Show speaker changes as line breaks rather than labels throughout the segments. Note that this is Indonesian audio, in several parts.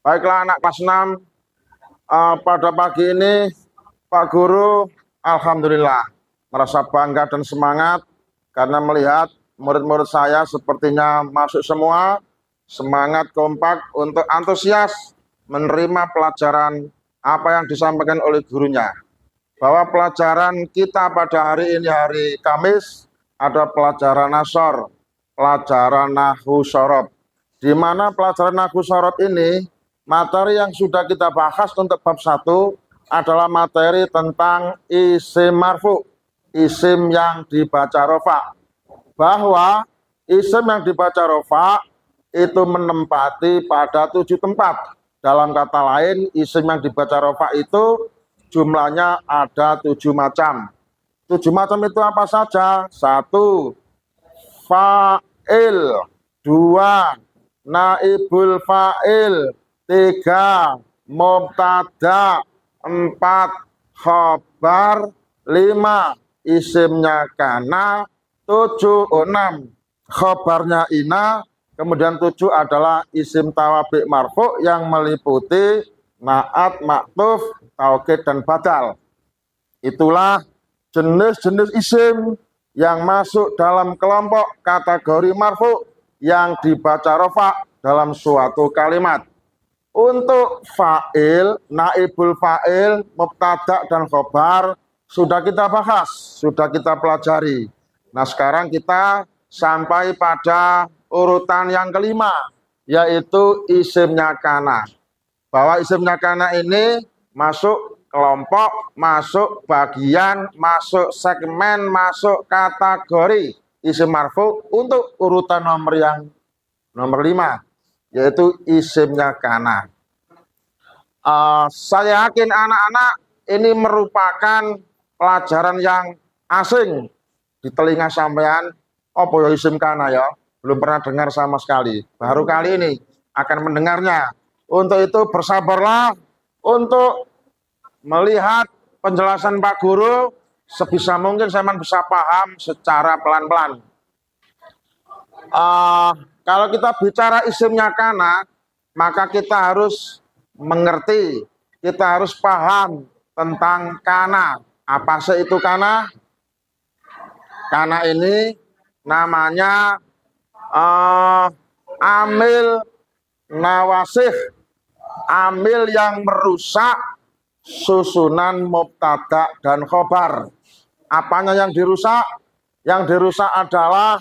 Baiklah anak kelas 6, pada pagi ini Pak Guru alhamdulillah merasa bangga dan semangat karena melihat murid-murid saya sepertinya masuk semua, semangat kompak untuk antusias menerima pelajaran apa yang disampaikan oleh gurunya. Bahwa pelajaran kita pada hari ini hari Kamis ada pelajaran Nasor, pelajaran Nahwu Shorob, di mana pelajaran Nahwu Shorob ini materi yang sudah kita bahas untuk bab 1 adalah materi tentang isim marfu, isim yang dibaca rofa. Bahwa isim yang dibaca rofa itu menempati pada 7 tempat. Dalam kata lain, isim yang dibaca rofa itu jumlahnya ada 7 macam. 7 macam itu apa saja? 1. Fa'il. 2. Naibul fa'il. 3. Mubtada. 4. Khobar. 5. Isimnya kana. 7. 6. Khobarnya ina. Kemudian 7 adalah isim tawabi marfu yang meliputi naat, maktuf, taukid, dan badal. Itulah jenis-jenis isim yang masuk dalam kelompok kategori marfu yang dibaca rofa dalam suatu kalimat. Untuk fa'il, naibul fa'il, mubtada, dan khobar sudah kita bahas, sudah kita pelajari. Nah sekarang kita sampai pada urutan yang kelima, yaitu isimnya kana. Bahwa isimnya kana ini masuk kelompok, masuk bagian, masuk segmen, masuk kategori isim marfu untuk urutan nomor 5, yaitu isimnya kana. Saya yakin anak-anak ini merupakan pelajaran yang asing di telinga sampean. Apa ya isim kana ya? Belum pernah dengar sama sekali. Baru kali ini akan mendengarnya. Untuk itu bersabarlah untuk melihat penjelasan Pak Guru. Sebisa mungkin saya bisa paham secara pelan-pelan. Kalau kita bicara isimnya kana, maka kita harus mengerti, kita harus paham tentang kana. Apa sih itu kana? Kana ini namanya amil nawasih, amil yang merusak susunan mubtada dan khobar. Apanya yang dirusak? Yang dirusak adalah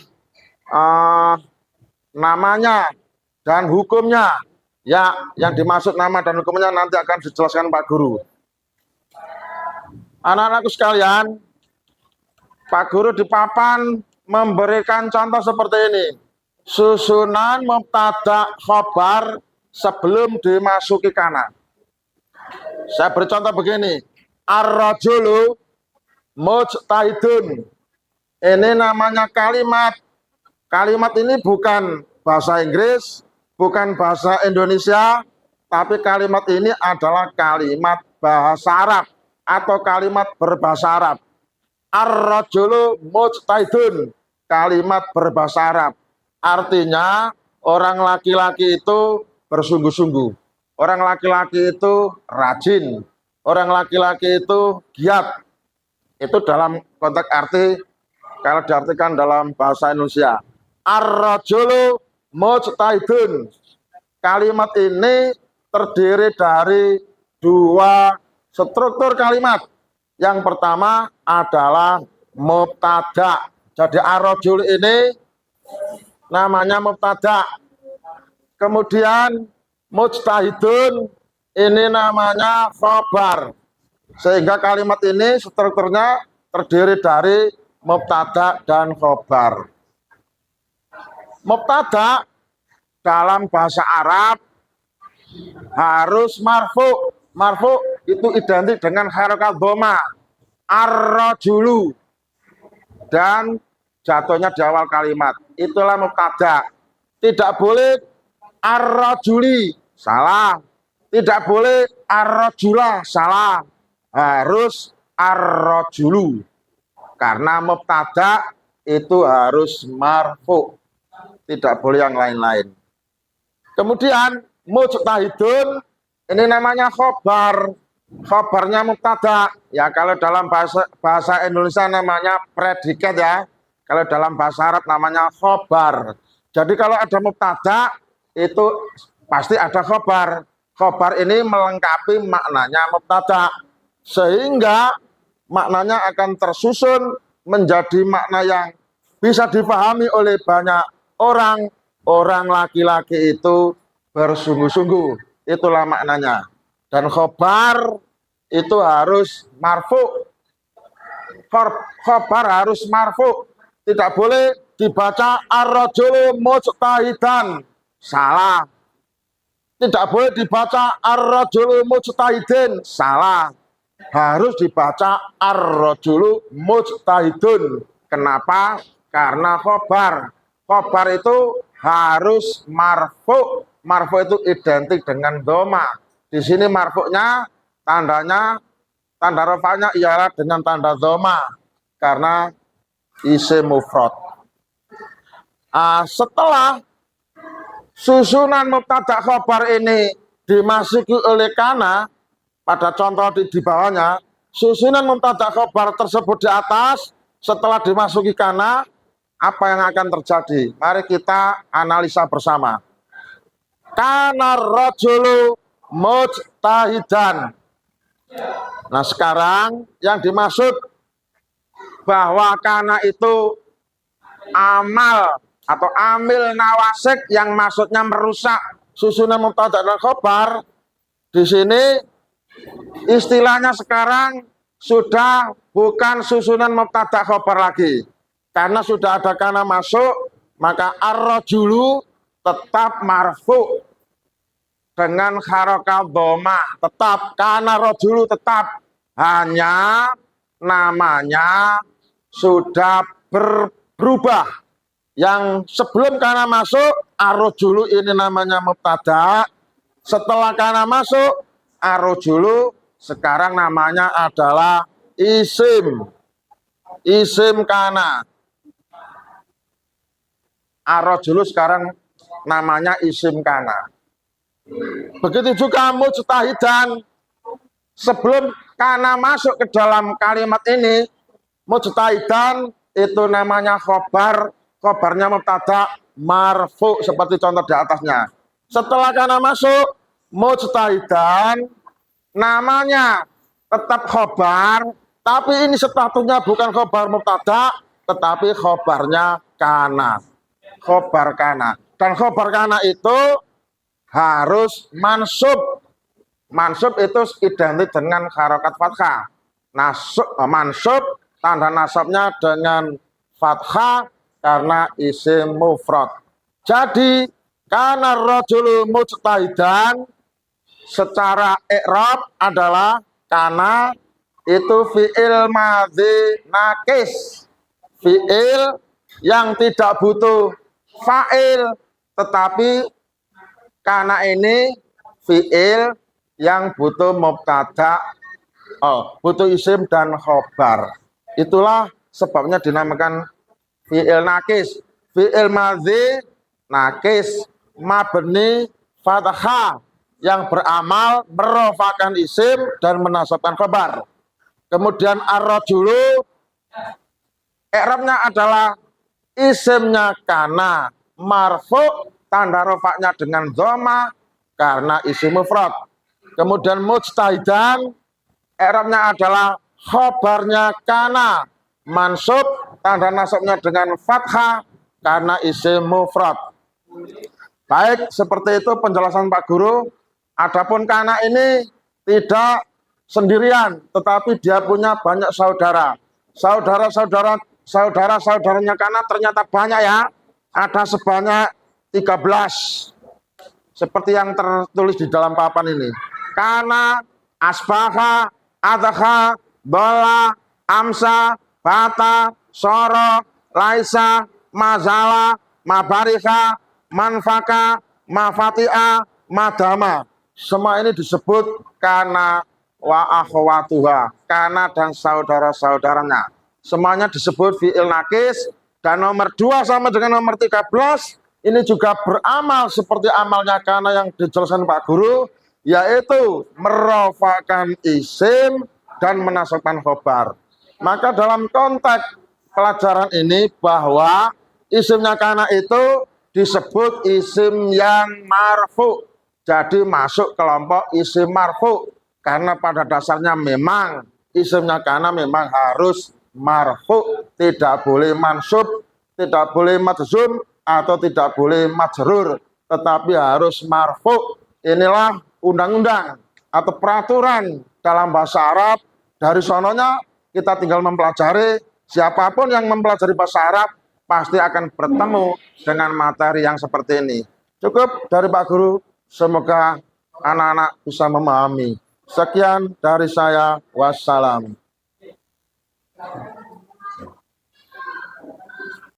namanya dan hukumnya. Ya, yang dimaksud nama dan hukumnya nanti akan dijelaskan Pak Guru. Anak-anakku sekalian, Pak Guru di papan memberikan contoh seperti ini. Susunan mubtada khobar sebelum dimasuki kana. Saya beri contoh begini. Ar-rajulu mujtahidun. Ini namanya kalimat. Kalimat ini bukan bahasa Inggris, bukan bahasa Indonesia, tapi kalimat ini adalah kalimat bahasa Arab atau kalimat berbahasa Arab. Ar-rajulu mujtahidun, kalimat berbahasa Arab. Artinya orang laki-laki itu bersungguh-sungguh. Orang laki-laki itu rajin. Orang laki-laki itu giat. Itu dalam konteks arti kalau diartikan dalam bahasa Indonesia. Ar-rajulu mujtahidun. Kalimat ini terdiri dari 2 struktur kalimat. Yang pertama adalah mubtada. Jadi ar-rajul ini namanya mubtada. Kemudian mujtahidun ini namanya khobar. Sehingga kalimat ini strukturnya terdiri dari mubtada dan khobar. Mubtada dalam bahasa Arab harus marfu. Marfu itu identik dengan harokat dhamma, ar-rajulu, dan jatuhnya di awal kalimat. Itulah mubtada. Tidak boleh ar-rajuli, salah. Tidak boleh ar-rajula, salah. Harus ar-rajulu. Karena mubtada itu harus marfu. Tidak boleh yang lain-lain. Kemudian mujtahidun ini namanya khobar. Khobarnya mubtada. Ya kalau dalam bahasa Indonesia namanya predikat ya. Kalau dalam bahasa Arab namanya khobar. Jadi kalau ada mubtada itu pasti ada khobar. Khobar ini melengkapi maknanya mubtada. Sehingga maknanya akan tersusun menjadi makna yang bisa dipahami oleh banyak orang. Orang laki-laki itu bersungguh-sungguh. Itulah maknanya. Dan khobar itu harus marfu. Khobar harus marfu. Tidak boleh dibaca ar-rajulu mujtahidan. Salah. Tidak boleh dibaca ar-rajulu mujtahidin. Salah. Harus dibaca ar-rajulu mujtahidun. Kenapa? Karena khobar. Khobar itu harus marfu. Marfu itu identik dengan doma. Di sini marfu'nya tandanya, tanda rafa'nya ialah dengan tanda doma. Karena isim mufrad. Setelah susunan mubtada khobar ini dimasuki oleh kana, pada contoh di bawahnya, susunan mubtada khobar tersebut di atas, setelah dimasuki kana, apa yang akan terjadi? Mari kita analisa bersama. Kana rajulu mujtahidan. Nah sekarang yang dimaksud bahwa kana itu amal atau amil nawasik yang maksudnya merusak susunan mubtada dan khobar. Di sini istilahnya sekarang sudah bukan susunan mubtada khobar lagi. Karena sudah ada kana masuk, maka ar-rajulu tetap marfu dengan harokat dhamma, tetap kana rajulu tetap, hanya namanya sudah berubah. Yang sebelum kana masuk, ar-rajulu ini namanya mubtada. Setelah kana masuk, ar-rajulu sekarang namanya adalah isim. Isim kana. Ar-rajulu sekarang namanya isim kana. Begitu juga mujtahidan. Sebelum kana masuk ke dalam kalimat ini, mujtahidan itu namanya khobar. Khobarnya mubtada marfu seperti contoh di atasnya. Setelah kana masuk, mujtahidan namanya tetap khobar, tapi ini statusnya bukan khobar mubtada, tetapi khobarnya kana. Khobar kana. Dan khobar kana itu harus mansub. Mansub itu identik dengan harokat fathah. Mansub tanda nasabnya dengan fathah karena isim mufrad. Jadi kana rajulu mujtahidan secara i'rab adalah kana itu fi'il madhi nakis. Fi'il yang tidak butuh fa'il, tetapi kana ini fi'il yang butuh mubtada, butuh isim dan khobar. Itulah sebabnya dinamakan fi'il nakis. Fi'il madhi nakis mabni fathah yang beramal merofakan isim dan menasabkan khobar. Kemudian ar-rajulu i'rabnya adalah isimnya kana marfu, tanda rofaknya dengan dhamma karena isim mufrad. Kemudian mujtahidan i'rabnya adalah khobarnya kana mansub, tanda nasabnya dengan fathah karena isim mufrad. Baik, seperti itu penjelasan Pak Guru. Adapun kana ini tidak sendirian, tetapi dia punya banyak saudara. Saudara-saudaranya kana ternyata banyak ya. Ada sebanyak 13. Seperti yang tertulis di dalam papan ini. Kana, asbaha, adha, bola, amsa, bata, soro, laisa, mazala, mabarika, manfaka, mafati'a, madama. Semua ini disebut kana wa akhwatuha. Kana dan saudara-saudaranya. Semuanya disebut fi'il nakis. Dan nomor 2 sama dengan nomor 13 ini juga beramal seperti amalnya kana yang dijelaskan Pak Guru, yaitu merofakan isim dan menasabkan khobar. Maka dalam konteks pelajaran ini bahwa isimnya kana itu disebut isim yang marfu. Jadi masuk kelompok isim marfu. Karena pada dasarnya memang isimnya kana memang harus marfu. Tidak boleh mansub, tidak boleh majzum, atau tidak boleh majrur. Tetapi harus marfu. Inilah undang-undang atau peraturan dalam bahasa Arab. Dari sononya kita tinggal mempelajari. Siapapun yang mempelajari bahasa Arab pasti akan bertemu dengan materi yang seperti ini. Cukup dari Pak Guru. Semoga anak-anak bisa memahami. Sekian dari saya. Wassalam.